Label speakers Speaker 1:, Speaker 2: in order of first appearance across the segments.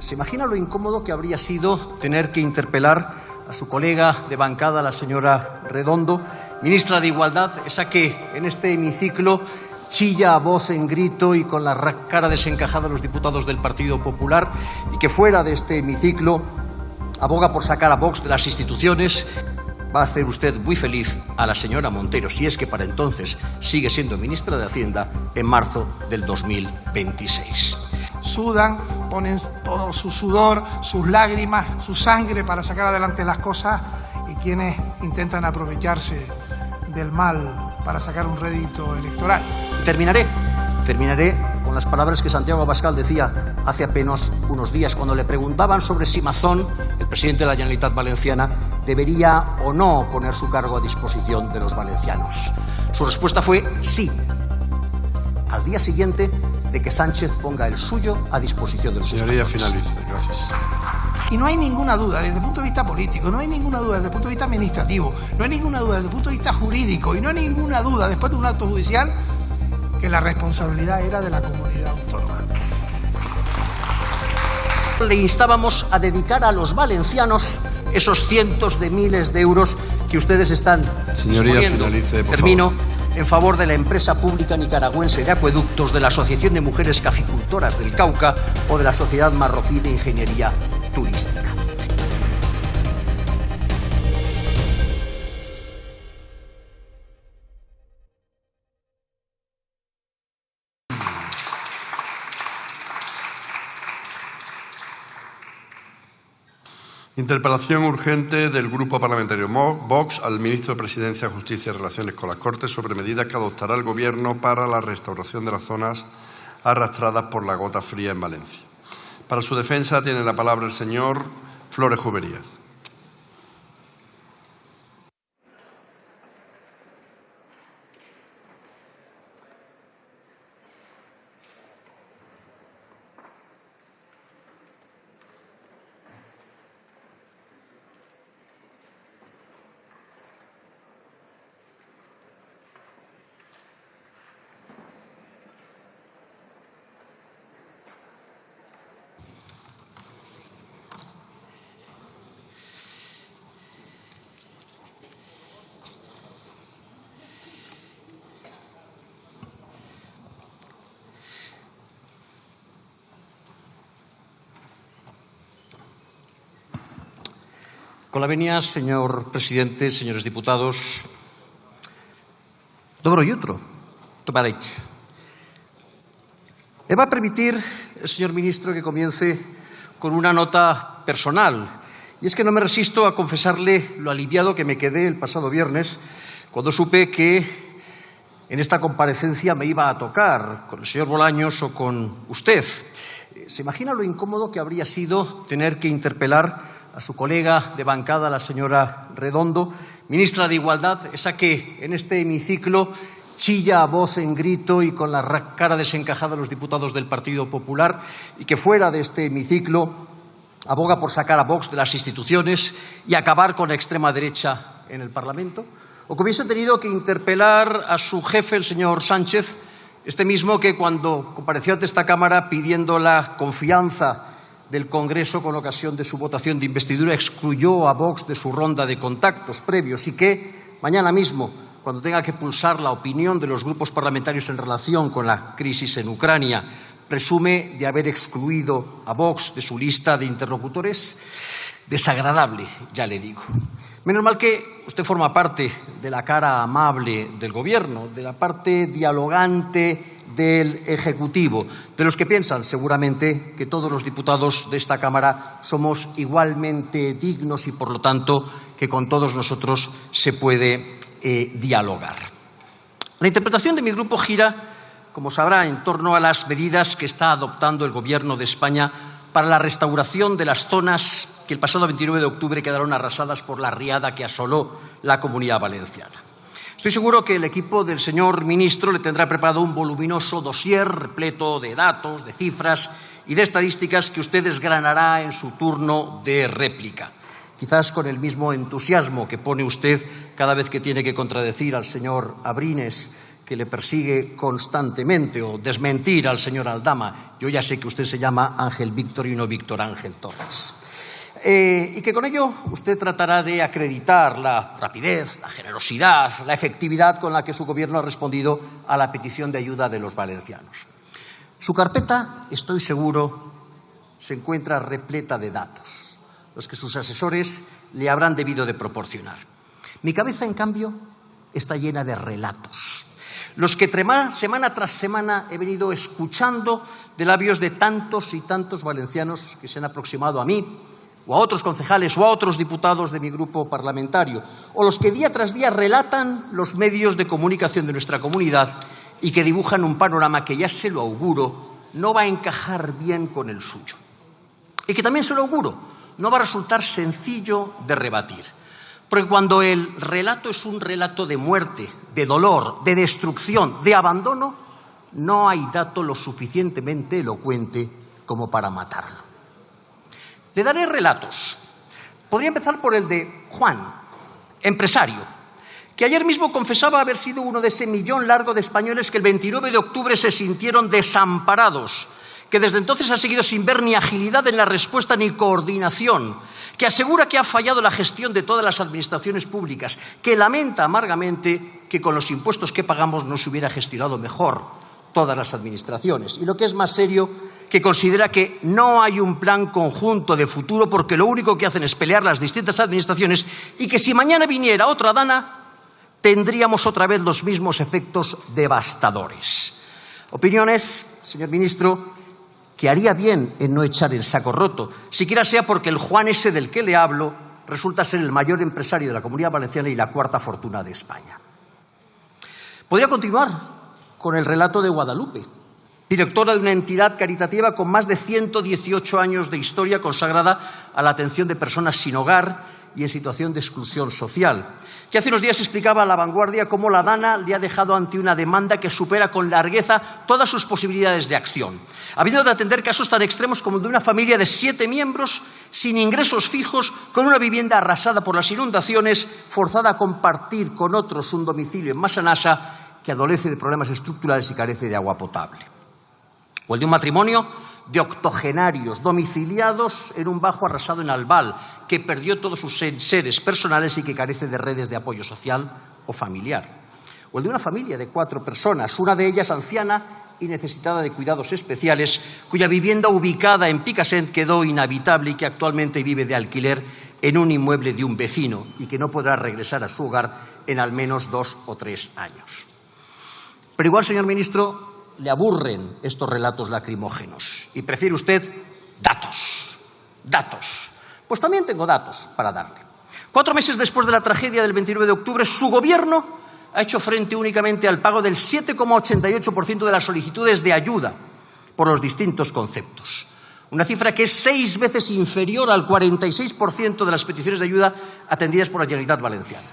Speaker 1: ¿Se imagina lo incómodo que habría sido tener que interpelar a su colega de bancada, la señora Redondo, ministra de Igualdad, esa que en este hemiciclo chilla a voz en grito y con la cara desencajada a los diputados del Partido Popular, y que fuera de este hemiciclo aboga por sacar a Vox de las instituciones? Va a hacer usted muy feliz a la señora Montero, si es que para entonces sigue siendo ministra de Hacienda, en marzo del 2026.
Speaker 2: Sudan, ponen todo su sudor, sus lágrimas, su sangre para sacar adelante las cosas, y quienes intentan aprovecharse del mal para sacar un rédito electoral.
Speaker 1: Terminaré con las palabras que Santiago Abascal decía hace apenas unos días cuando le preguntaban sobre si Mazón, el presidente de la Generalitat Valenciana, debería o no poner su cargo a disposición de los valencianos. Su respuesta fue sí, al día siguiente de que Sánchez ponga el suyo a disposición de los
Speaker 3: españoles.
Speaker 1: Señoría,
Speaker 3: finalice. Gracias.
Speaker 2: Y no hay ninguna duda desde el punto de vista político, no hay ninguna duda desde el punto de vista administrativo, no hay ninguna duda desde el punto de vista jurídico, y no hay ninguna duda después de un acto judicial que la responsabilidad era de la comunidad autónoma.
Speaker 1: Le instábamos a dedicar a los valencianos esos cientos de miles de euros que ustedes están disponiendo, termino, en favor de la empresa pública nicaragüense de acueductos, de la Asociación de Mujeres Caficultoras del Cauca o de la Sociedad Marroquí de Ingeniería Turística.
Speaker 3: Interpelación urgente del Grupo Parlamentario Vox al Ministro de Presidencia, Justicia y Relaciones con las Cortes sobre medidas que adoptará el Gobierno para la restauración de las zonas arrastradas por la gota fría en Valencia. Para su defensa tiene la palabra el señor Flores Juberías.
Speaker 1: Con la venia, señor presidente, señores diputados, dobro jutro, tomarech. Me va a permitir, señor ministro, que comience con una nota personal. Y es que no me resisto a confesarle lo aliviado que me quedé el pasado viernes cuando supe que en esta comparecencia me iba a tocar con el señor Bolaños o con usted. ¿Se imagina lo incómodo que habría sido tener que interpelar a su colega de bancada, la señora Redondo, ministra de Igualdad, esa que en este hemiciclo chilla a voz en grito y con la cara desencajada a los diputados del Partido Popular, y que fuera de este hemiciclo aboga por sacar a Vox de las instituciones y acabar con la extrema derecha en el Parlamento? ¿O que hubiese tenido que interpelar a su jefe, el señor Sánchez, este mismo que cuando compareció ante esta Cámara pidiendo la confianza del Congreso con ocasión de su votación de investidura excluyó a Vox de su ronda de contactos previos, y que mañana mismo, cuando tenga que pulsar la opinión de los grupos parlamentarios en relación con la crisis en Ucrania, presume de haber excluido a Vox de su lista de interlocutores? Desagradable, ya le digo. Menos mal que usted forma parte de la cara amable del Gobierno, de la parte dialogante del Ejecutivo, de los que piensan seguramente que todos los diputados de esta Cámara somos igualmente dignos y, por lo tanto, que con todos nosotros se puede dialogar. La interpretación de mi grupo gira, como sabrá, en torno a las medidas que está adoptando el Gobierno de España para la restauración de las zonas que el pasado 29 de octubre quedaron arrasadas por la riada que asoló la Comunidad Valenciana. Estoy seguro que el equipo del señor ministro le tendrá preparado un voluminoso dossier repleto de datos, de cifras y de estadísticas que usted desgranará en su turno de réplica. Quizás con el mismo entusiasmo que pone usted cada vez que tiene que contradecir al señor Abrines, que le persigue constantemente, o desmentir al señor Aldama. Yo ya sé que usted se llama Ángel Víctor y no Víctor Ángel Torres. Y que con ello usted tratará de acreditar la rapidez, la generosidad, la efectividad con la que su gobierno ha respondido a la petición de ayuda de los valencianos. Su carpeta, estoy seguro, se encuentra repleta de datos, los que sus asesores le habrán debido de proporcionar. Mi cabeza, en cambio, está llena de relatos, los que semana tras semana he venido escuchando de labios de tantos y tantos valencianos que se han aproximado a mí, o a otros concejales o a otros diputados de mi grupo parlamentario, o los que día tras día relatan los medios de comunicación de nuestra comunidad y que dibujan un panorama que, ya se lo auguro, no va a encajar bien con el suyo. Y que también se lo auguro, no va a resultar sencillo de rebatir. Porque cuando el relato es un relato de muerte, de dolor, de destrucción, de abandono, no hay dato lo suficientemente elocuente como para matarlo. Le daré relatos. Podría empezar por el de Juan, empresario, que ayer mismo confesaba haber sido uno de ese millón largo de españoles que el 29 de octubre se sintieron desamparados, que desde entonces ha seguido sin ver ni agilidad en la respuesta ni coordinación, que asegura que ha fallado la gestión de todas las administraciones públicas, que lamenta amargamente que con los impuestos que pagamos no se hubiera gestionado mejor todas las administraciones. Y lo que es más serio, que considera que no hay un plan conjunto de futuro porque lo único que hacen es pelear las distintas administraciones y que si mañana viniera otra dana tendríamos otra vez los mismos efectos devastadores. Opiniones, señor ministro, que haría bien en no echar el saco roto, siquiera sea porque el Juan ese del que le hablo resulta ser el mayor empresario de la Comunidad Valenciana y la cuarta fortuna de España. Podría continuar con el relato de Guadalupe, directora de una entidad caritativa con más de 118 años de historia consagrada a la atención de personas sin hogar y en situación de exclusión social, que hace unos días explicaba a La Vanguardia cómo la Dana le ha dejado ante una demanda que supera con largueza todas sus posibilidades de acción, habiendo de atender casos tan extremos como el de una familia de 7 miembros sin ingresos fijos, con una vivienda arrasada por las inundaciones, forzada a compartir con otros un domicilio en Massanassa, que adolece de problemas estructurales y carece de agua potable. O el de un matrimonio de octogenarios domiciliados en un bajo arrasado en Albal, que perdió todos sus seres personales y que carece de redes de apoyo social o familiar. O el de una familia de 4 personas, una de ellas anciana y necesitada de cuidados especiales, cuya vivienda ubicada en Picassent quedó inhabitable y que actualmente vive de alquiler en un inmueble de un vecino y que no podrá regresar a su hogar en al menos 2 o 3 años. Pero igual, señor ministro, le aburren estos relatos lacrimógenos y prefiere usted datos. Pues también tengo datos para darle. 4 meses después de la tragedia del 29 de octubre, su gobierno ha hecho frente únicamente al pago del 7,88% de las solicitudes de ayuda por los distintos conceptos. Una cifra que es 6 veces inferior al 46% de las peticiones de ayuda atendidas por la Generalitat Valenciana.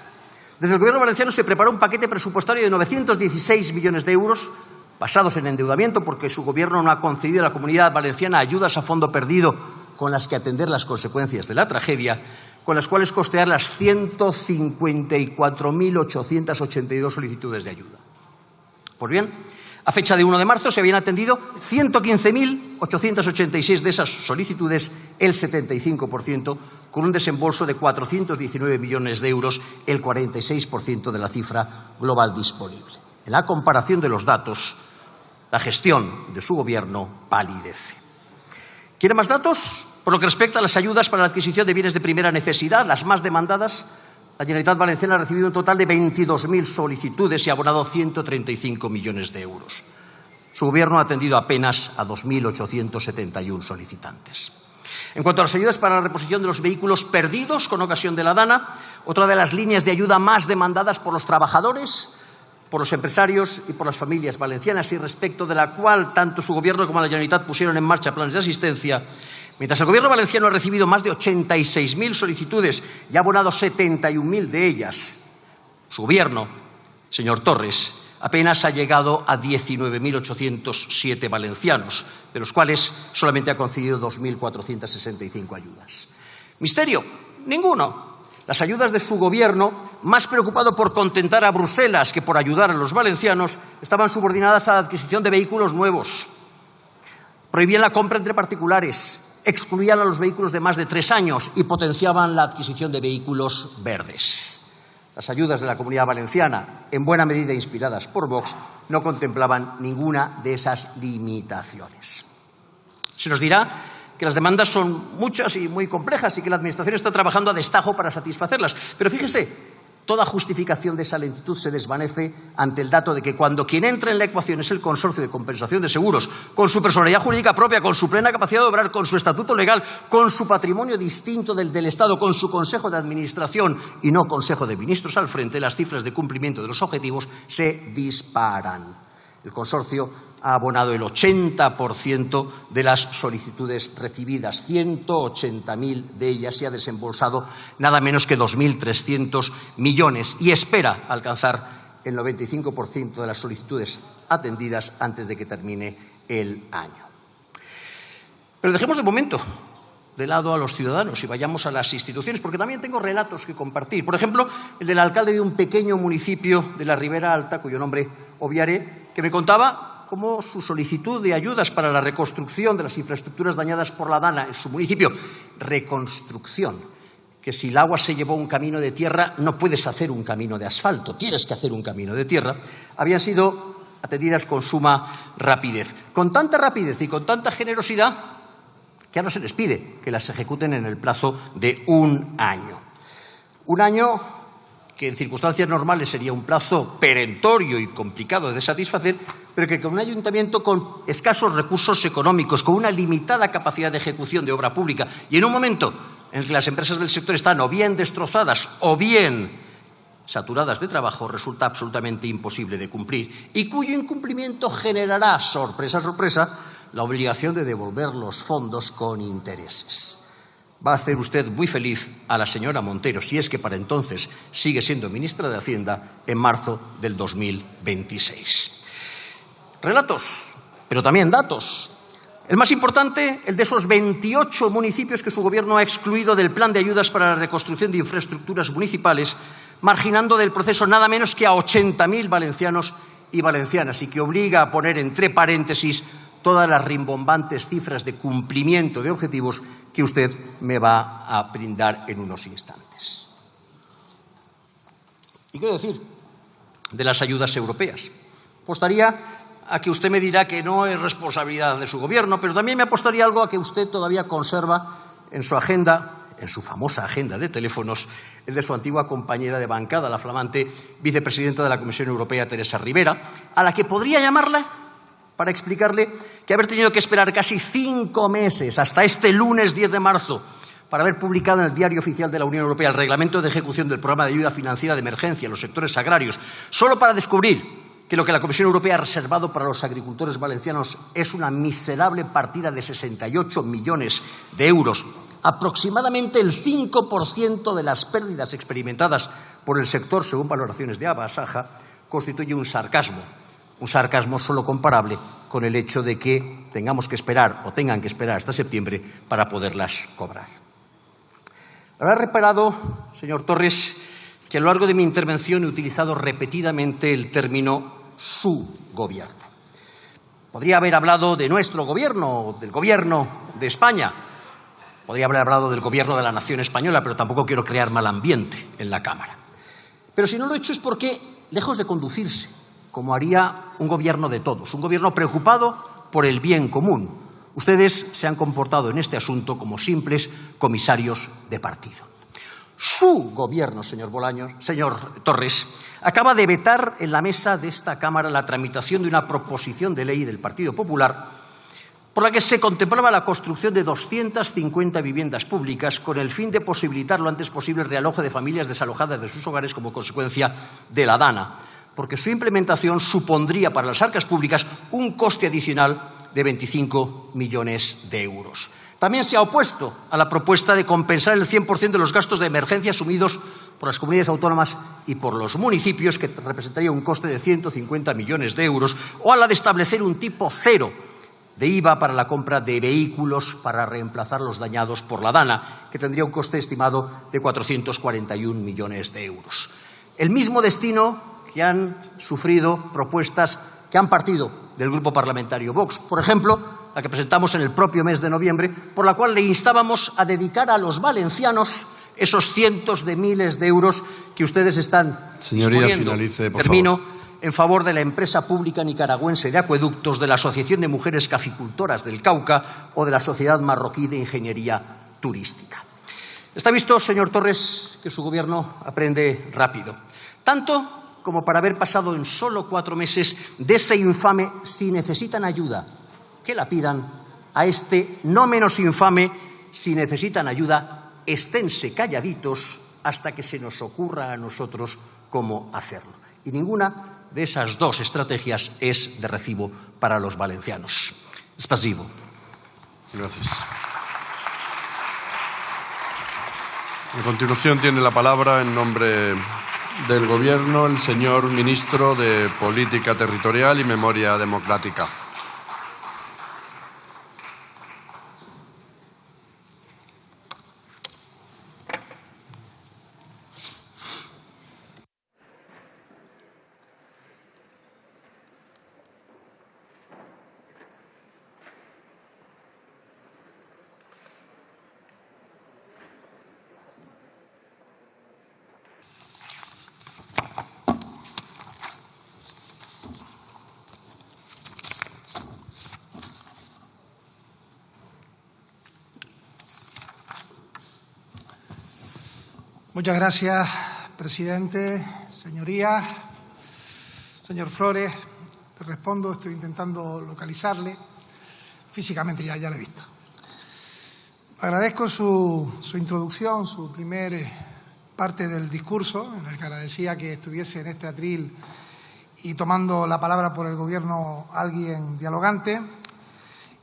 Speaker 1: Desde el Gobierno valenciano se preparó un paquete presupuestario de 916 millones de euros basados en endeudamiento, porque su Gobierno no ha concedido a la Comunidad Valenciana ayudas a fondo perdido con las que atender las consecuencias de la tragedia, con las cuales costear las 154.882 solicitudes de ayuda. Pues bien, a fecha de 1 de marzo se habían atendido 115.886 de esas solicitudes, el 75%, con un desembolso de 419 millones de euros, el 46% de la cifra global disponible. En la comparación de los datos, la gestión de su Gobierno palidece. ¿Quiere más datos? Por lo que respecta a las ayudas para la adquisición de bienes de primera necesidad, las más demandadas, la Generalitat Valenciana ha recibido un total de 22.000 solicitudes y ha abonado 135 millones de euros. Su Gobierno ha atendido apenas a 2.871 solicitantes. En cuanto a las ayudas para la reposición de los vehículos perdidos con ocasión de la Dana, otra de las líneas de ayuda más demandadas por los trabajadores, por los empresarios y por las familias valencianas, y respecto de la cual tanto su Gobierno como la Generalitat pusieron en marcha planes de asistencia, mientras el Gobierno valenciano ha recibido más de 86.000 solicitudes y ha abonado 71.000 de ellas, su Gobierno, señor Torres, apenas ha llegado a 19.807 valencianos, de los cuales solamente ha concedido 2.465 ayudas. Misterio, ninguno. Las ayudas de su gobierno, más preocupado por contentar a Bruselas que por ayudar a los valencianos, estaban subordinadas a la adquisición de vehículos nuevos. Prohibían la compra entre particulares, excluían a los vehículos de más de 3 años y potenciaban la adquisición de vehículos verdes. Las ayudas de la Comunidad Valenciana, en buena medida inspiradas por Vox, no contemplaban ninguna de esas limitaciones. Se nos dirá que las demandas son muchas y muy complejas y que la Administración está trabajando a destajo para satisfacerlas. Pero fíjese, toda justificación de esa lentitud se desvanece ante el dato de que cuando quien entra en la ecuación es el Consorcio de Compensación de Seguros, con su personalidad jurídica propia, con su plena capacidad de obrar, con su estatuto legal, con su patrimonio distinto del Estado, con su Consejo de Administración y no Consejo de Ministros al frente, las cifras de cumplimiento de los objetivos se disparan. El consorcio ha abonado el 80% de las solicitudes recibidas, 180.000 de ellas, y ha desembolsado nada menos que 2.300 millones y espera alcanzar el 95% de las solicitudes atendidas antes de que termine el año. Pero dejemos de momento de lado a los ciudadanos y vayamos a las instituciones, porque también tengo relatos que compartir. Por ejemplo, el del alcalde de un pequeño municipio de la Ribera Alta, cuyo nombre obviaré, que me contaba cómo su solicitud de ayudas para la reconstrucción de las infraestructuras dañadas por la Dana en su municipio, reconstrucción, que si el agua se llevó un camino de tierra, no puedes hacer un camino de asfalto, tienes que hacer un camino de tierra, habían sido atendidas con suma rapidez. Con tanta rapidez y con tanta generosidad que ahora se les pide que las ejecuten en el plazo de 1 año. 1 año que en circunstancias normales sería un plazo perentorio y complicado de satisfacer, pero que con un ayuntamiento con escasos recursos económicos, con una limitada capacidad de ejecución de obra pública y en un momento en el que las empresas del sector están o bien destrozadas o bien saturadas de trabajo, resulta absolutamente imposible de cumplir y cuyo incumplimiento generará, sorpresa, sorpresa, la obligación de devolver los fondos con intereses. Va a hacer usted muy feliz a la señora Montero, si es que para entonces sigue siendo ministra de Hacienda en marzo del 2026. Relatos, pero también datos. El más importante, el de esos 28 municipios que su Gobierno ha excluido del plan de ayudas para la reconstrucción de infraestructuras municipales, marginando del proceso nada menos que a 80.000 valencianos y valencianas, y que obliga a poner entre paréntesis todas las rimbombantes cifras de cumplimiento de objetivos que usted me va a brindar en unos instantes. ¿Y qué decir de las ayudas europeas? Apostaría a que usted me dirá que no es responsabilidad de su Gobierno, pero también me apostaría algo a que usted todavía conserva en su agenda, en su famosa agenda de teléfonos, el de su antigua compañera de bancada, la flamante vicepresidenta de la Comisión Europea, Teresa Rivera, a la que podría llamarla para explicarle que haber tenido que esperar casi 5 meses hasta este lunes 10 de marzo para haber publicado en el Diario Oficial de la Unión Europea el reglamento de ejecución del programa de ayuda financiera de emergencia en los sectores agrarios, solo para descubrir que lo que la Comisión Europea ha reservado para los agricultores valencianos es una miserable partida de 68 millones de euros, aproximadamente el 5% de las pérdidas experimentadas por el sector, según valoraciones de Abasaja, constituye un sarcasmo solo comparable con el hecho de que tengamos que esperar o tengan que esperar hasta septiembre para poderlas cobrar. Habrá reparado, señor Torres, que a lo largo de mi intervención he utilizado repetidamente el término su gobierno. Podría haber hablado de nuestro gobierno, del gobierno de España. Podría haber hablado del gobierno de la nación española, pero tampoco quiero crear mal ambiente en la Cámara. Pero si no lo he hecho es porque, lejos de conducirse como haría un gobierno de todos, un gobierno preocupado por el bien común, ustedes se han comportado en este asunto como simples comisarios de partido. Su gobierno, señor Torres, acaba de vetar en la mesa de esta Cámara la tramitación de una proposición de ley del Partido Popular por la que se contemplaba la construcción de 250 viviendas públicas con el fin de posibilitar lo antes posible el realojo de familias desalojadas de sus hogares como consecuencia de la Dana, porque su implementación supondría para las arcas públicas un coste adicional de 25 millones de euros. También se ha opuesto a la propuesta de compensar el 100% de los gastos de emergencia asumidos por las comunidades autónomas y por los municipios, que representaría un coste de 150 millones de euros, o a la de establecer un tipo cero de IVA para la compra de vehículos para reemplazar los dañados por la DANA, que tendría un coste estimado de 441 millones de euros. El mismo destino que han sufrido propuestas que han partido del Grupo Parlamentario Vox. Por ejemplo, la que presentamos en el propio mes de noviembre, por la cual le instábamos a dedicar a los valencianos esos cientos de miles de euros que ustedes están disponiendo, termino, en favor de la empresa pública nicaragüense de acueductos, de la Asociación de Mujeres Caficultoras del Cauca o de la Sociedad Marroquí de Ingeniería Turística. Está visto, señor Torres, que su Gobierno aprende rápido, tanto como para haber pasado en solo 4 meses de ese infame "si necesitan ayuda, que la pidan", a este no menos infame "si necesitan ayuda, esténse calladitos hasta que se nos ocurra a nosotros cómo hacerlo". Y ninguna de esas dos estrategias es de recibo para los valencianos. Spasibo.
Speaker 3: Gracias. A continuación tiene la palabra en nombre del Gobierno el señor Ministro de Política Territorial y Memoria Democrática.
Speaker 2: Muchas gracias, presidente, señorías. Señor Flores, le respondo, estoy intentando localizarle. Físicamente ya lo he visto. Agradezco su introducción, su primer parte del discurso, en el que agradecía que estuviese en este atril y tomando la palabra por el Gobierno alguien dialogante.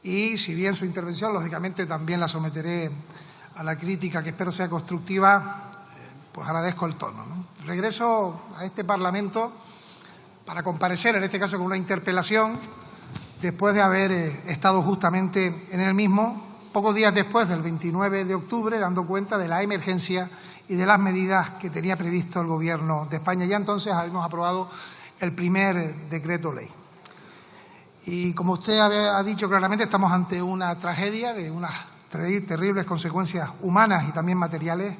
Speaker 2: Y si bien su intervención, lógicamente, también la someteré a la crítica, que espero sea constructiva, pues agradezco el tono, ¿no? Regreso a este Parlamento para comparecer, en este caso con una interpelación, después de haber estado justamente en el mismo, pocos días después del 29 de octubre, dando cuenta de la emergencia y de las medidas que tenía previsto el Gobierno de España. Ya entonces habíamos aprobado el primer decreto ley. Y como usted ha dicho claramente, estamos ante una tragedia de unas terribles consecuencias humanas y también materiales.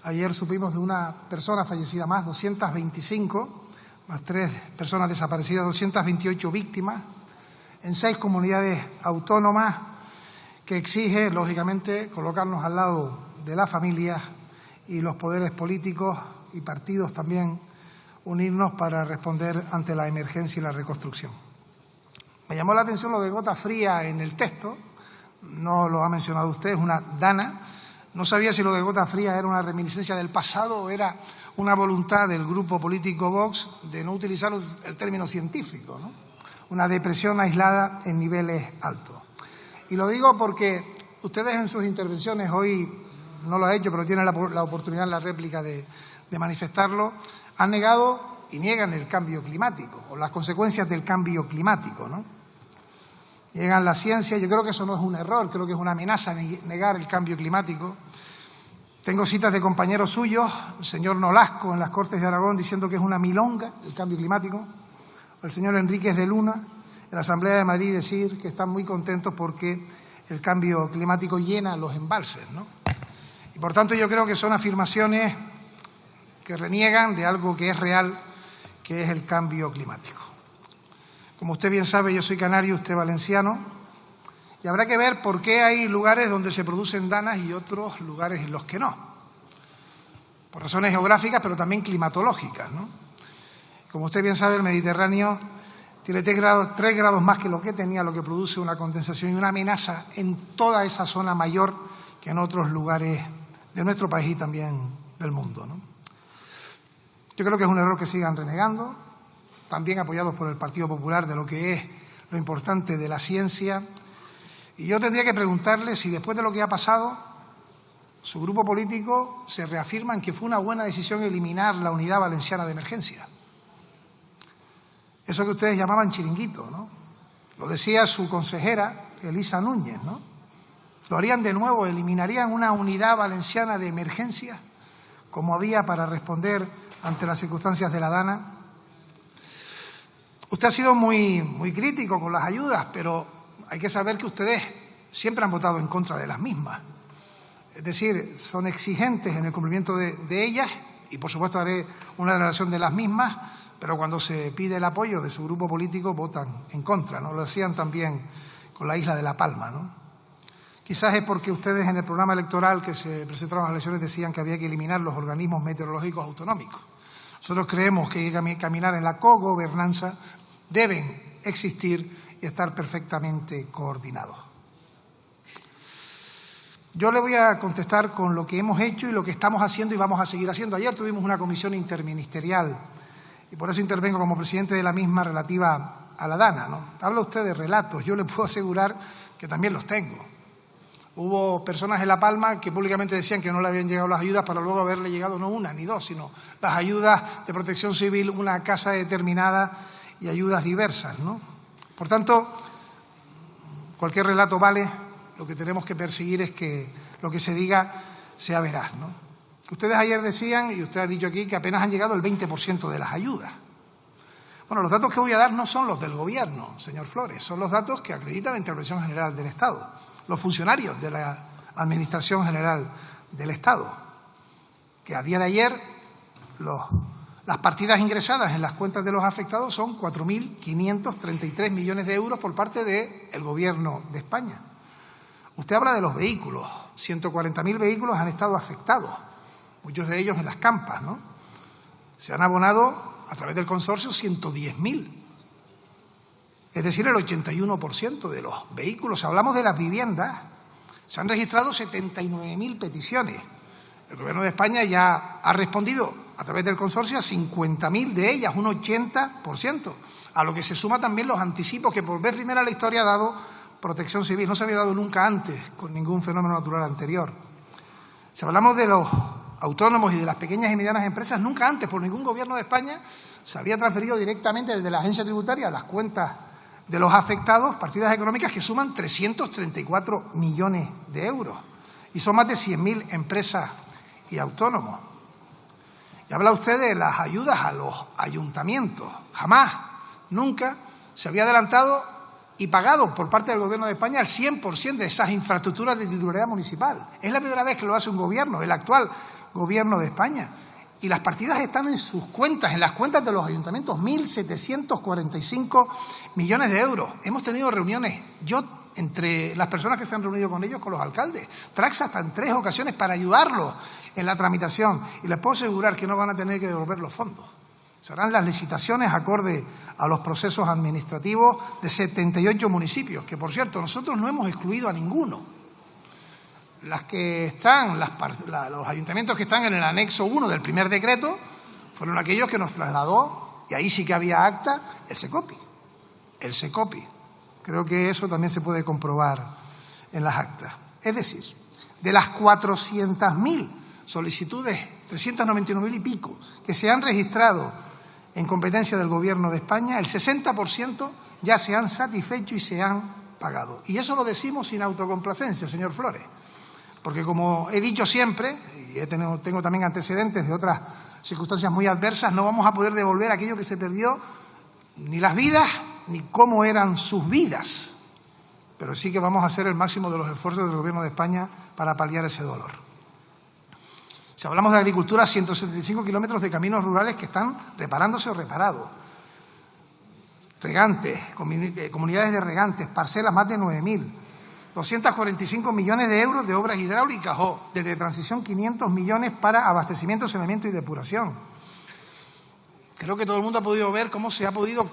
Speaker 2: Ayer supimos de una persona fallecida más, 225, más 3 personas desaparecidas, 228 víctimas en 6 comunidades autónomas, que exige, lógicamente, colocarnos al lado de las familias y los poderes políticos y partidos también, unirnos para responder ante la emergencia y la reconstrucción. Me llamó la atención lo de gota fría en el texto, no lo ha mencionado usted, es una dana. No sabía si lo de gota fría era una reminiscencia del pasado o era una voluntad del grupo político Vox de no utilizar el término científico, ¿no? Una depresión aislada en niveles altos. Y lo digo porque ustedes en sus intervenciones, hoy no lo ha hecho, pero tienen la oportunidad en la réplica de manifestarlo, han negado y niegan el cambio climático o las consecuencias del cambio climático, ¿no? Niegan la ciencia. Yo creo que eso no es un error, creo que es una amenaza negar el cambio climático. Tengo citas de compañeros suyos, el señor Nolasco en las Cortes de Aragón diciendo que es una milonga el cambio climático, o el señor Enríquez de Luna en la Asamblea de Madrid decir que están muy contentos porque el cambio climático llena los embalses, ¿no? Y por tanto yo creo que son afirmaciones que reniegan de algo que es real, que es el cambio climático. Como usted bien sabe, yo soy canario, usted valenciano, y habrá que ver por qué hay lugares donde se producen danas y otros lugares en los que no. Por razones geográficas, pero también climatológicas, ¿no? Como usted bien sabe, el Mediterráneo tiene 3 grados más que lo que tenía, lo que produce una condensación y una amenaza en toda esa zona mayor que en otros lugares de nuestro país y también del mundo, ¿no? Yo creo que es un error que sigan renegando, también apoyados por el Partido Popular, de lo que es lo importante de la ciencia. Y yo tendría que preguntarle si después de lo que ha pasado, su grupo político se reafirma en que fue una buena decisión eliminar la Unidad Valenciana de Emergencia. Eso que ustedes llamaban chiringuito, ¿no? Lo decía su consejera, Elisa Núñez, ¿no? Lo harían de nuevo, eliminarían una unidad valenciana de emergencia, como había para responder ante las circunstancias de la Dana. Usted ha sido muy crítico con las ayudas, pero hay que saber que ustedes siempre han votado en contra de las mismas. Es decir, son exigentes en el cumplimiento de ellas y, por supuesto, haré una relación de las mismas, pero cuando se pide el apoyo de su grupo político votan en contra, ¿no? Lo hacían también con la isla de La Palma, ¿no? Quizás es porque ustedes en el programa electoral que se presentaron a las elecciones decían que había que eliminar los organismos meteorológicos autonómicos. Nosotros creemos que hay que caminar en la cogobernanza, deben existir y estar perfectamente coordinados. Yo le voy a contestar con lo que hemos hecho y lo que estamos haciendo y vamos a seguir haciendo. Ayer tuvimos una comisión interministerial y por eso intervengo como presidente de la misma relativa a la Dana, ¿no? Habla usted de relatos, yo le puedo asegurar que también los tengo. Hubo personas en La Palma que públicamente decían que no le habían llegado las ayudas para luego haberle llegado no una ni dos, sino las ayudas de protección civil, una casa determinada y ayudas diversas, ¿no? Por tanto, cualquier relato vale, lo que tenemos que perseguir es que lo que se diga sea veraz, ¿no? Ustedes ayer decían, y usted ha dicho aquí, que apenas han llegado el 20% de las ayudas. Bueno, los datos que voy a dar no son los del Gobierno, señor Flores, son los datos que acredita la Intervención General del Estado, los funcionarios de la Administración General del Estado, que a día de ayer las partidas ingresadas en las cuentas de los afectados son 4.533 millones de euros por parte del Gobierno de España. Usted habla de los vehículos, 140.000 vehículos han estado afectados, muchos de ellos en las campas, ¿no? Se han abonado a través del consorcio 110.000. Es decir, el 81% de los vehículos. Si hablamos de las viviendas, se han registrado 79.000 peticiones. El Gobierno de España ya ha respondido a través del consorcio a 50.000 de ellas, un 80%, a lo que se suma también los anticipos que por vez primera en la historia ha dado Protección Civil. No se había dado nunca antes con ningún fenómeno natural anterior. Si hablamos de los autónomos y de las pequeñas y medianas empresas, nunca antes por ningún Gobierno de España se había transferido directamente desde la agencia tributaria a las cuentas de los afectados partidas económicas que suman 334 millones de euros y son más de 100.000 empresas y autónomos. Y habla usted de las ayudas a los ayuntamientos. Jamás, nunca se había adelantado y pagado por parte del Gobierno de España el 100% de esas infraestructuras de titularidad municipal. Es la primera vez que lo hace un gobierno, el actual Gobierno de España. Y las partidas están en sus cuentas, en las cuentas de los ayuntamientos, 1.745 millones de euros. Hemos tenido reuniones, yo entre las personas que se han reunido con ellos, con los alcaldes, Trax hasta en 3 ocasiones para ayudarlos en la tramitación. Y les puedo asegurar que no van a tener que devolver los fondos. Serán las licitaciones acorde a los procesos administrativos de 78 municipios, que por cierto nosotros no hemos excluido a ninguno. Las que están, los ayuntamientos que están en el anexo 1 del primer decreto fueron aquellos que nos trasladó, y ahí sí que había acta, el Secopi. El Secopi. Creo que eso también se puede comprobar en las actas. Es decir, de las 400.000 solicitudes, 399.000 y pico, que se han registrado en competencia del Gobierno de España, el 60% ya se han satisfecho y se han pagado. Y eso lo decimos sin autocomplacencia, señor Flores. Porque como he dicho siempre, y tengo también antecedentes de otras circunstancias muy adversas, no vamos a poder devolver aquello que se perdió, ni las vidas, ni cómo eran sus vidas. Pero sí que vamos a hacer el máximo de los esfuerzos del Gobierno de España para paliar ese dolor. Si hablamos de agricultura, 175 kilómetros de caminos rurales que están reparándose o reparados. Regantes, comunidades de regantes, parcelas más de 9.000. 245 millones de euros de obras hidráulicas o desde transición 500 millones para abastecimiento, saneamiento y depuración. Creo que todo el mundo ha podido ver cómo se ha podido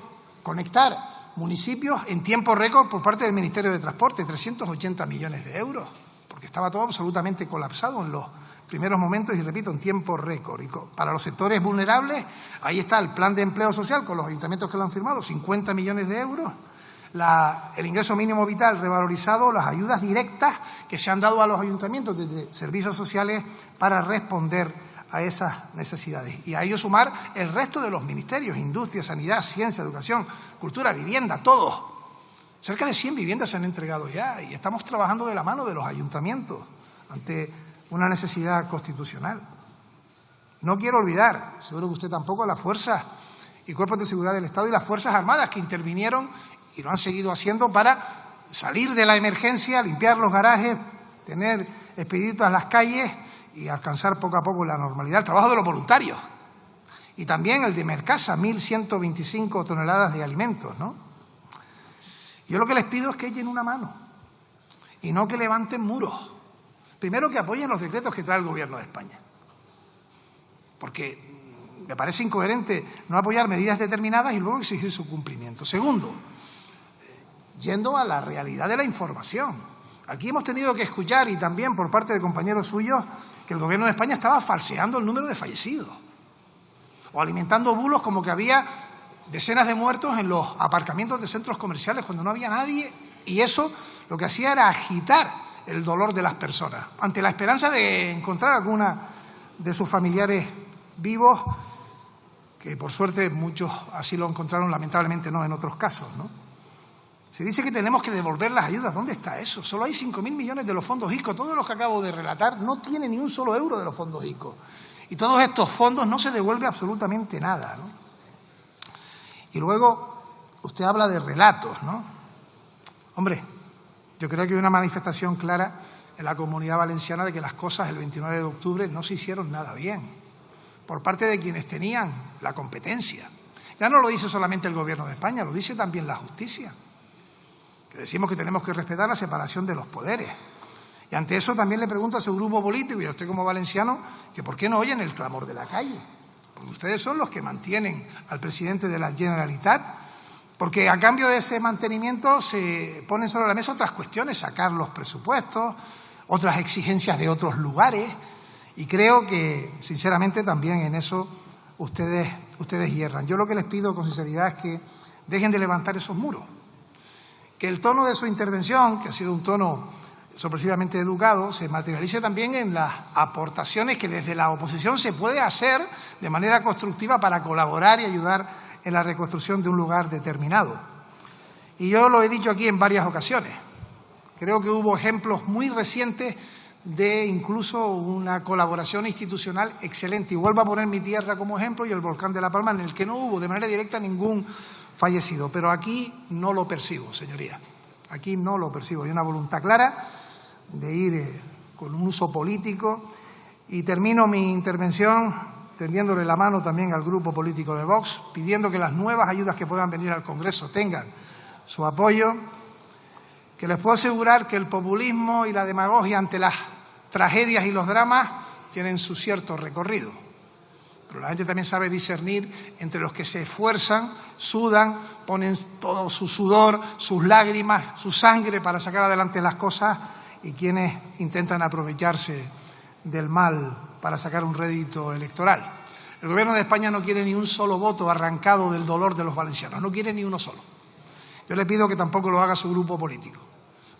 Speaker 2: conectar municipios en tiempo récord por parte del Ministerio de Transporte, 380 millones de euros, porque estaba todo absolutamente colapsado en los primeros momentos y, repito, en tiempo récord. Y para los sectores vulnerables, ahí está el plan de empleo social con los ayuntamientos que lo han firmado, 50 millones de euros. El ingreso mínimo vital revalorizado, las ayudas directas que se han dado a los ayuntamientos desde servicios sociales para responder a esas necesidades. Y a ello sumar el resto de los ministerios, industria, sanidad, ciencia, educación, cultura, vivienda, todos. Cerca de 100 viviendas se han entregado ya y estamos trabajando de la mano de los ayuntamientos ante una necesidad constitucional. No quiero olvidar, seguro que usted tampoco, las fuerzas y cuerpos de seguridad del Estado y las Fuerzas Armadas que intervinieron y lo han seguido haciendo para salir de la emergencia, limpiar los garajes, tener expeditas las calles y alcanzar poco a poco la normalidad. El trabajo de los voluntarios y también el de Mercasa, 1.125 toneladas de alimentos, ¿no? Yo lo que les pido es que echen una mano y no que levanten muros. Primero, que apoyen los decretos que trae el Gobierno de España, porque me parece incoherente no apoyar medidas determinadas y luego exigir su cumplimiento. Segundo, yendo a la realidad de la información. Aquí hemos tenido que escuchar, y también por parte de compañeros suyos, que el Gobierno de España estaba falseando el número de fallecidos o alimentando bulos como que había decenas de muertos en los aparcamientos de centros comerciales cuando no había nadie, y eso lo que hacía era agitar el dolor de las personas ante la esperanza de encontrar alguna de sus familiares vivos, que por suerte muchos así lo encontraron, lamentablemente no en otros casos, ¿no? Se dice que tenemos que devolver las ayudas. ¿Dónde está eso? Solo hay 5.000 millones de los fondos ICO. Todos los que acabo de relatar no tienen ni un solo euro de los fondos ICO. Y todos estos fondos no se devuelve absolutamente nada, ¿no? Y luego usted habla de relatos, ¿no? Hombre, yo creo que hay una manifestación clara en la Comunidad Valenciana de que las cosas el 29 de octubre no se hicieron nada bien por parte de quienes tenían la competencia. Ya no lo dice solamente el Gobierno de España, lo dice también la justicia, que decimos que tenemos que respetar la separación de los poderes. Y ante eso también le pregunto a su grupo político y a usted como valenciano, que por qué no oyen el clamor de la calle. Porque ustedes son los que mantienen al presidente de la Generalitat, porque a cambio de ese mantenimiento se ponen sobre la mesa otras cuestiones, sacar los presupuestos, otras exigencias de otros lugares, y creo que, sinceramente, también en eso ustedes hierran. Yo lo que les pido con sinceridad es que dejen de levantar esos muros, que el tono de su intervención, que ha sido un tono sorpresivamente educado, se materialice también en las aportaciones que desde la oposición se puede hacer de manera constructiva para colaborar y ayudar en la reconstrucción de un lugar determinado. Y yo lo he dicho aquí en varias ocasiones. Creo que hubo ejemplos muy recientes de incluso una colaboración institucional excelente. Y vuelvo a poner mi tierra como ejemplo y el volcán de La Palma, en el que no hubo de manera directa ningún fallecido. Pero aquí no lo percibo, señoría. Aquí no lo percibo. Hay una voluntad clara de ir con un uso político. Y termino mi intervención tendiéndole la mano también al grupo político de Vox, pidiendo que las nuevas ayudas que puedan venir al Congreso tengan su apoyo, que les puedo asegurar que el populismo y la demagogia ante las tragedias y los dramas tienen su cierto recorrido. Pero la gente también sabe discernir entre los que se esfuerzan, sudan, ponen todo su sudor, sus lágrimas, su sangre para sacar adelante las cosas, y quienes intentan aprovecharse del mal para sacar un rédito electoral. El Gobierno de España no quiere ni un solo voto arrancado del dolor de los valencianos, no quiere ni uno solo. Yo le pido que tampoco lo haga su grupo político,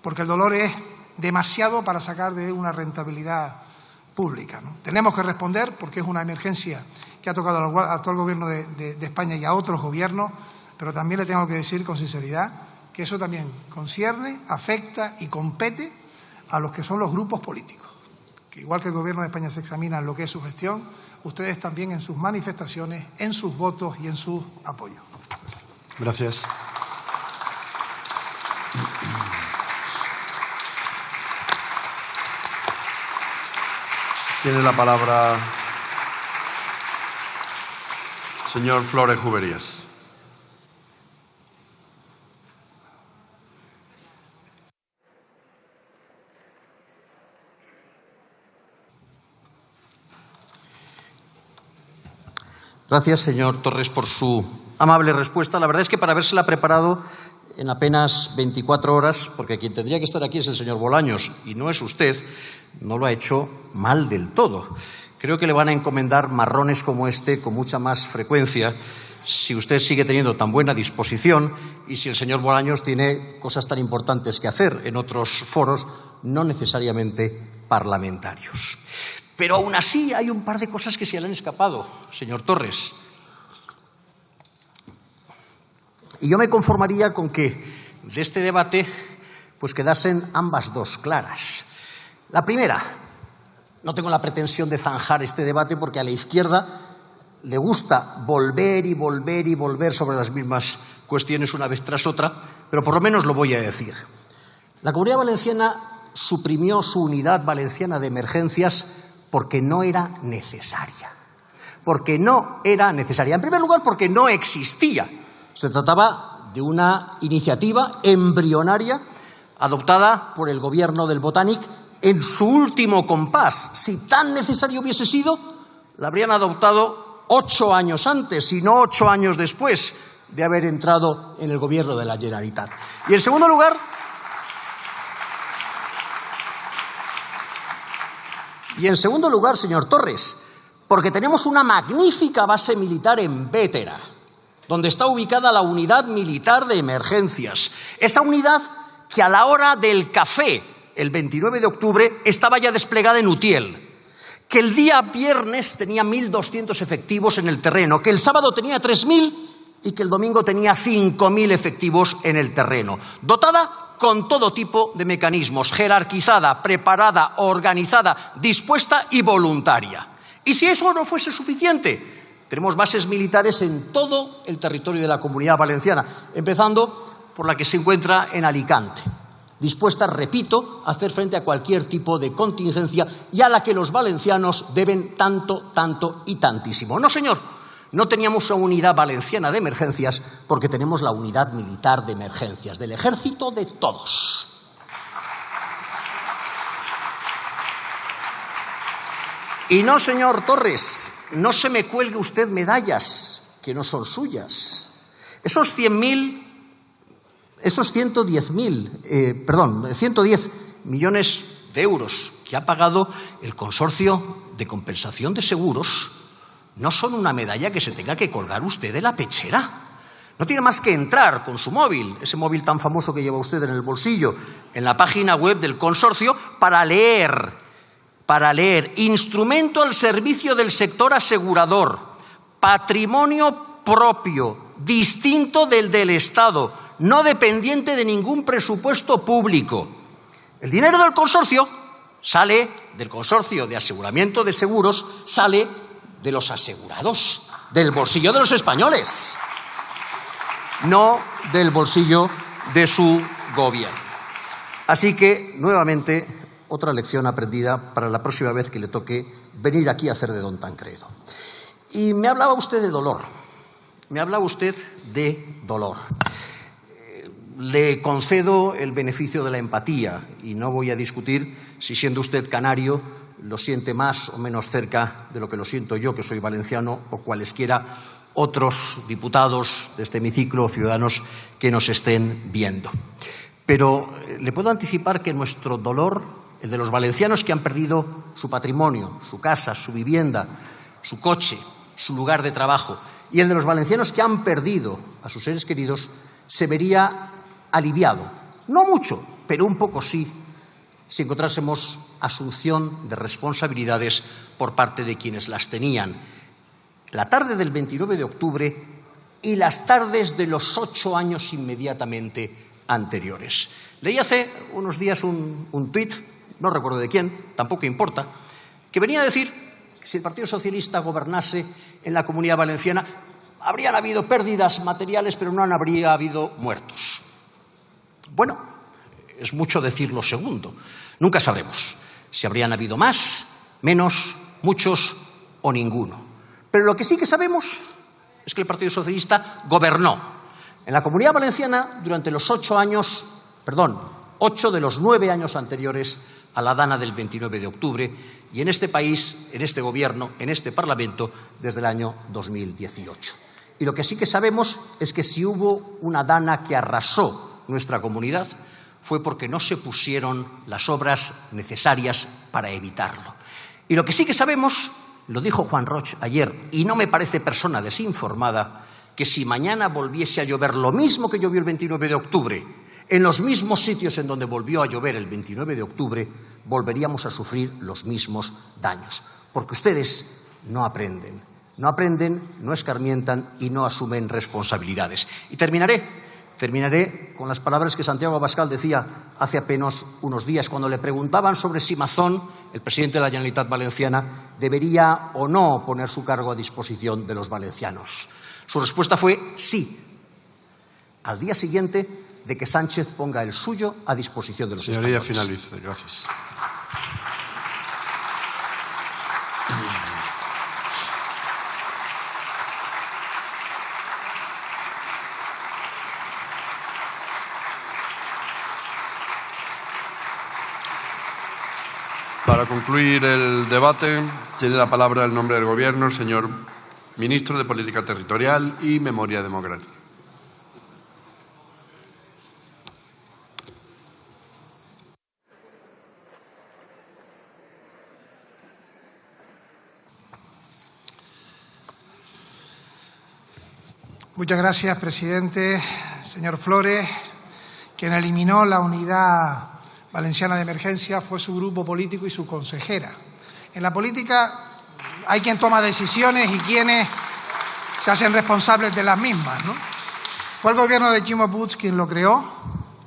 Speaker 2: porque el dolor es demasiado para sacar de una rentabilidad pública, ¿no? Tenemos que responder porque es una emergencia que ha tocado al actual Gobierno de España y a otros gobiernos, pero también le tengo que decir con sinceridad que eso también concierne, afecta y compete a los que son los grupos políticos, que igual que el Gobierno de España se examina en lo que es su gestión, ustedes también en sus manifestaciones, en sus votos y en su apoyo.
Speaker 3: Gracias. Tiene la palabra señor Flores Juberías.
Speaker 1: Gracias, señor Torres, por su amable respuesta. La verdad es que para habérsela preparado en apenas 24 horas, porque quien tendría que estar aquí es el señor Bolaños y no es usted, no lo ha hecho mal del todo. Creo que le van a encomendar marrones como este con mucha más frecuencia si usted sigue teniendo tan buena disposición y si el señor Bolaños tiene cosas tan importantes que hacer en otros foros, no necesariamente parlamentarios. Pero aún así hay un par de cosas que se le han escapado, señor Torres. Y yo me conformaría con que de este debate pues quedasen ambas dos claras. La primera, no tengo la pretensión de zanjar este debate porque a la izquierda le gusta volver y volver y volver sobre las mismas cuestiones una vez tras otra, pero por lo menos lo voy a decir. La Comunidad Valenciana suprimió su unidad valenciana de emergencias porque no era necesaria. Porque no era necesaria. En primer lugar, porque no existía. Se trataba de una iniciativa embrionaria adoptada por el gobierno del Botànic en su último compás. Si tan necesario hubiese sido, la habrían adoptado 8 años antes y no 8 años después de haber entrado en el gobierno de la Generalitat. Y en segundo lugar, señor Torres, porque tenemos una magnífica base militar en Bétera, donde está ubicada la unidad militar de emergencias. Esa unidad que a la hora del café, el 29 de octubre, estaba ya desplegada en Utiel, que el día viernes tenía 1.200 efectivos en el terreno, que el sábado tenía 3.000 y que el domingo tenía 5.000 efectivos en el terreno, dotada con todo tipo de mecanismos, jerarquizada, preparada, organizada, dispuesta y voluntaria. Y si eso no fuese suficiente, tenemos bases militares en todo el territorio de la Comunidad Valenciana, empezando por la que se encuentra en Alicante, dispuesta, repito, a hacer frente a cualquier tipo de contingencia y a la que los valencianos deben tanto, tanto y tantísimo. No, señor, no teníamos una unidad valenciana de emergencias porque tenemos la unidad militar de emergencias del ejército de todos. Y no, señor Torres, no se me cuelgue usted medallas que no son suyas. Esos 110 millones de euros que ha pagado el Consorcio de Compensación de Seguros no son una medalla que se tenga que colgar usted de la pechera. No tiene más que entrar con su móvil, ese móvil tan famoso que lleva usted en el bolsillo, en la página web del consorcio para leer instrumento al servicio del sector asegurador, patrimonio propio, distinto del Estado, no dependiente de ningún presupuesto público. El dinero del consorcio sale del Consorcio de Aseguramiento de Seguros, sale de los asegurados, del bolsillo de los españoles, no del bolsillo de su gobierno. Así que, nuevamente, otra lección aprendida para la próxima vez que le toque venir aquí a hacer de don Tancredo. Y me hablaba usted de dolor. Le concedo el beneficio de la empatía y no voy a discutir si, siendo usted canario, lo siente más o menos cerca de lo que lo siento yo, que soy valenciano, o cualesquiera otros diputados de este hemiciclo o ciudadanos que nos estén viendo. Pero le puedo anticipar que nuestro dolor, el de los valencianos que han perdido su patrimonio, su casa, su vivienda, su coche, su lugar de trabajo, y el de los valencianos que han perdido a sus seres queridos, se vería aliviado. No mucho, pero un poco sí, si encontrásemos asunción de responsabilidades por parte de quienes las tenían. La tarde del 29 de octubre y las tardes de los 8 años inmediatamente anteriores. Leí hace unos días un tuit, no recuerdo de quién, tampoco importa, que venía a decir que si el Partido Socialista gobernase en la Comunidad Valenciana habrían habido pérdidas materiales, pero no habría habido muertos. Bueno, es mucho decir lo segundo. Nunca sabremos si habrían habido más, menos, muchos o ninguno. Pero lo que sí que sabemos es que el Partido Socialista gobernó en la Comunidad Valenciana durante los 8 de los 9 años anteriores a la dana del 29 de octubre y en este país, en este gobierno, en este Parlamento, desde el año 2018. Y lo que sí que sabemos es que si hubo una dana que arrasó nuestra comunidad fue porque no se pusieron las obras necesarias para evitarlo. Y lo que sí que sabemos, lo dijo Juan Roch ayer, y no me parece persona desinformada, que si mañana volviese a llover lo mismo que llovió el 29 de octubre, en los mismos sitios en donde volvió a llover el 29 de octubre, volveríamos a sufrir los mismos daños. Porque ustedes no aprenden, no escarmientan y no asumen responsabilidades. Y terminaré Terminaré con las palabras que Santiago Abascal decía hace apenas unos días, cuando le preguntaban sobre si Mazón, el presidente de la Generalitat Valenciana, debería o no poner su cargo a disposición de los valencianos. Su respuesta fue sí, al día siguiente de que Sánchez ponga el suyo a disposición de los españoles.
Speaker 3: Señoría, finalice. Gracias. Para concluir el debate, tiene la palabra en nombre del Gobierno el señor Ministro de Política Territorial y Memoria Democrática.
Speaker 2: Muchas gracias, presidente. Señor Flores, quien eliminó la Unidad Valenciana de Emergencia fue su grupo político y su consejera. En la política hay quien toma decisiones y quienes se hacen responsables de las mismas, ¿no? Fue el gobierno de Chimo Puig quien lo creó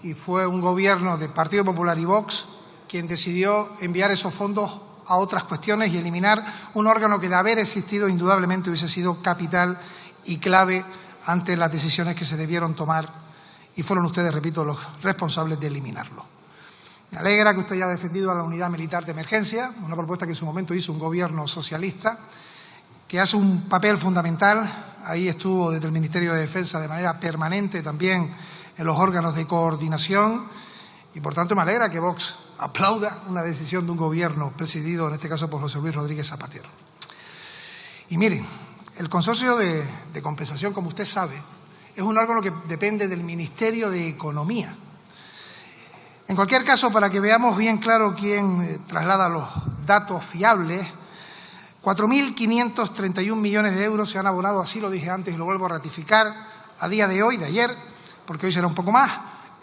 Speaker 2: y fue un gobierno del Partido Popular y Vox quien decidió enviar esos fondos a otras cuestiones y eliminar un órgano que, de haber existido, indudablemente hubiese sido capital y clave ante las decisiones que se debieron tomar, y fueron ustedes, repito, los responsables de eliminarlo. Me alegra que usted haya defendido a la Unidad Militar de Emergencia, una propuesta que en su momento hizo un gobierno socialista, que hace un papel fundamental. Ahí estuvo desde el Ministerio de Defensa de manera permanente, también en los órganos de coordinación, y por tanto me alegra que Vox aplauda una decisión de un gobierno presidido, en este caso, por José Luis Rodríguez Zapatero. Y miren, el consorcio de compensación, como usted sabe, es un órgano que depende del Ministerio de Economía. En cualquier caso, para que veamos bien claro quién traslada los datos fiables, 4.531 millones de euros se han abonado, así lo dije antes y lo vuelvo a ratificar, a día de hoy, de ayer, porque hoy será un poco más,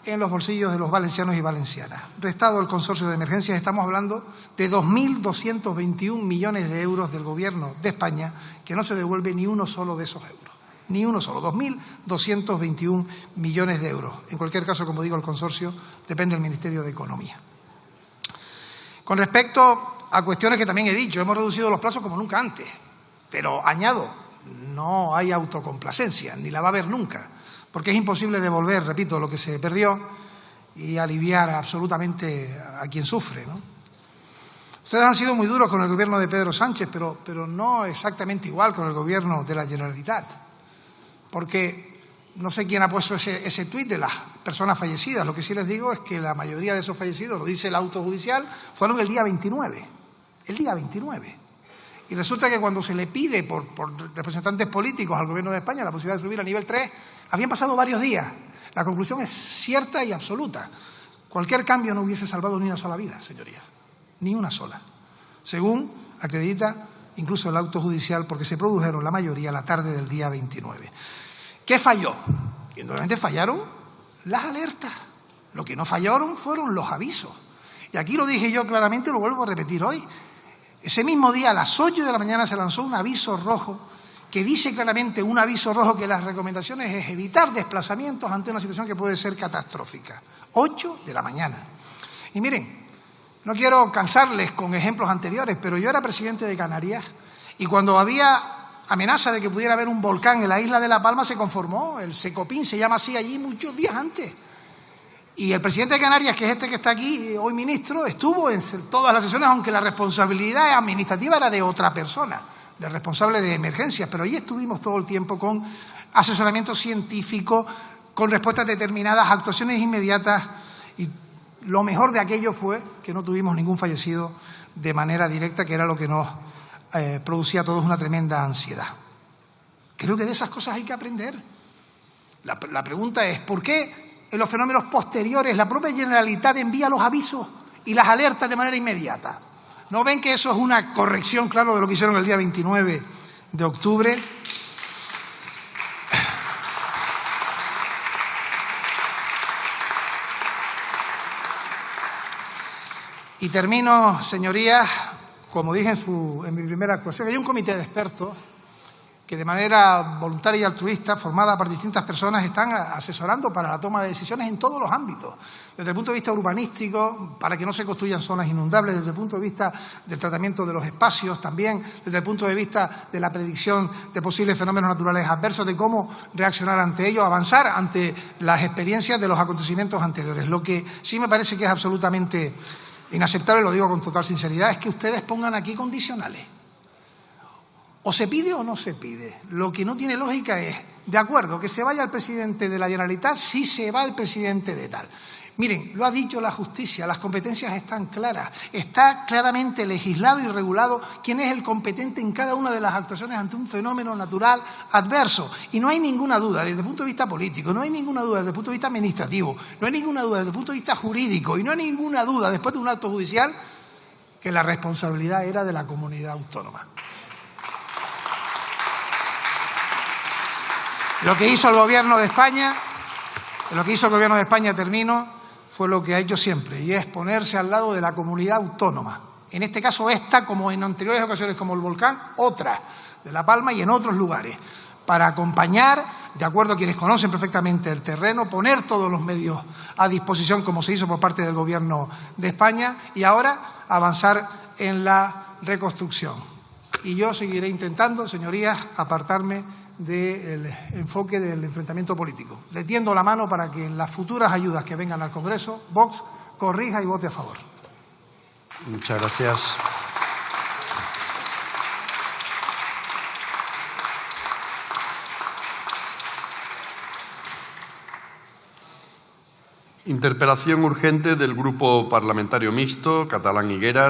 Speaker 2: en los bolsillos de los valencianos y valencianas. Restado el consorcio de emergencias, estamos hablando de 2.221 millones de euros del Gobierno de España, que no se devuelve ni uno solo de esos euros. Ni uno solo, 2.221 millones de euros. En cualquier caso, como digo, el consorcio depende del Ministerio de Economía. Con respecto a cuestiones que también he dicho, hemos reducido los plazos como nunca antes, pero añado, no hay autocomplacencia, ni la va a haber nunca, porque es imposible devolver, repito, lo que se perdió y aliviar absolutamente a quien sufre, ¿no? Ustedes han sido muy duros con el gobierno de Pedro Sánchez, pero no exactamente igual con el gobierno de la Generalitat, porque no sé quién ha puesto ese tuit de las personas fallecidas. Lo que sí les digo es que la mayoría de esos fallecidos, lo dice el auto judicial, fueron el día 29. El día 29. Y resulta que cuando se le pide por representantes políticos al Gobierno de España la posibilidad de subir a nivel 3, habían pasado varios días. La conclusión es cierta y absoluta. Cualquier cambio no hubiese salvado ni una sola vida, señorías. Ni una sola. Según acredita incluso el auto judicial, porque se produjeron la mayoría la tarde del día 29. ¿Qué falló? Indudablemente fallaron las alertas. Lo que no fallaron fueron los avisos. Y aquí lo dije yo claramente, lo vuelvo a repetir hoy. Ese mismo día, a las 8 de la mañana, se lanzó un aviso rojo que dice claramente, un aviso rojo, que las recomendaciones es evitar desplazamientos ante una situación que puede ser catastrófica. 8 de la mañana. Y miren, no quiero cansarles con ejemplos anteriores, pero yo era presidente de Canarias y cuando había amenaza de que pudiera haber un volcán en la isla de La Palma, se conformó, el Secopin se llama así allí, muchos días antes. Y el presidente de Canarias, que es este que está aquí, hoy ministro, estuvo en todas las sesiones, aunque la responsabilidad administrativa era de otra persona, del responsable de emergencias, pero allí estuvimos todo el tiempo con asesoramiento científico, con respuestas determinadas, actuaciones inmediatas, y lo mejor de aquello fue que no tuvimos ningún fallecido de manera directa, que era lo que nos producía a todos una tremenda ansiedad. Creo que de esas cosas hay que aprender. La pregunta es, ¿por qué en los fenómenos posteriores la propia Generalitat envía los avisos y las alertas de manera inmediata? ¿No ven que eso es una corrección, claro, de lo que hicieron el día 29 de octubre? Y termino, señorías, como dije en mi primera actuación, hay un comité de expertos que de manera voluntaria y altruista, formada por distintas personas, están asesorando para la toma de decisiones en todos los ámbitos. Desde el punto de vista urbanístico, para que no se construyan zonas inundables, desde el punto de vista del tratamiento de los espacios, también desde el punto de vista de la predicción de posibles fenómenos naturales adversos, de cómo reaccionar ante ellos, avanzar ante las experiencias de los acontecimientos anteriores. Lo que sí me parece que es absolutamente inaceptable, lo digo con total sinceridad, es que ustedes pongan aquí condicionales. O se pide o no se pide. Lo que no tiene lógica es, de acuerdo, que se vaya el presidente de la Generalitat si se va el presidente de tal. Miren, lo ha dicho la justicia, las competencias están claras. Está claramente legislado y regulado quién es el competente en cada una de las actuaciones ante un fenómeno natural adverso. Y no hay ninguna duda desde el punto de vista político, no hay ninguna duda desde el punto de vista administrativo, no hay ninguna duda desde el punto de vista jurídico y no hay ninguna duda después de un acto judicial que la responsabilidad era de la comunidad autónoma. Lo que hizo el Gobierno de España, termino, fue lo que ha hecho siempre, y es ponerse al lado de la comunidad autónoma. En este caso esta, como en anteriores ocasiones, como el volcán, otra, de La Palma y en otros lugares, para acompañar, de acuerdo a quienes conocen perfectamente el terreno, poner todos los medios a disposición, como se hizo por parte del Gobierno de España, y ahora avanzar en la reconstrucción. Y yo seguiré intentando, señorías, apartarme del enfoque del enfrentamiento político. Le tiendo la mano para que en las futuras ayudas que vengan al Congreso, Vox corrija y vote a favor.
Speaker 3: Muchas gracias. Interpelación urgente del Grupo Parlamentario Mixto, Catalán Higueras.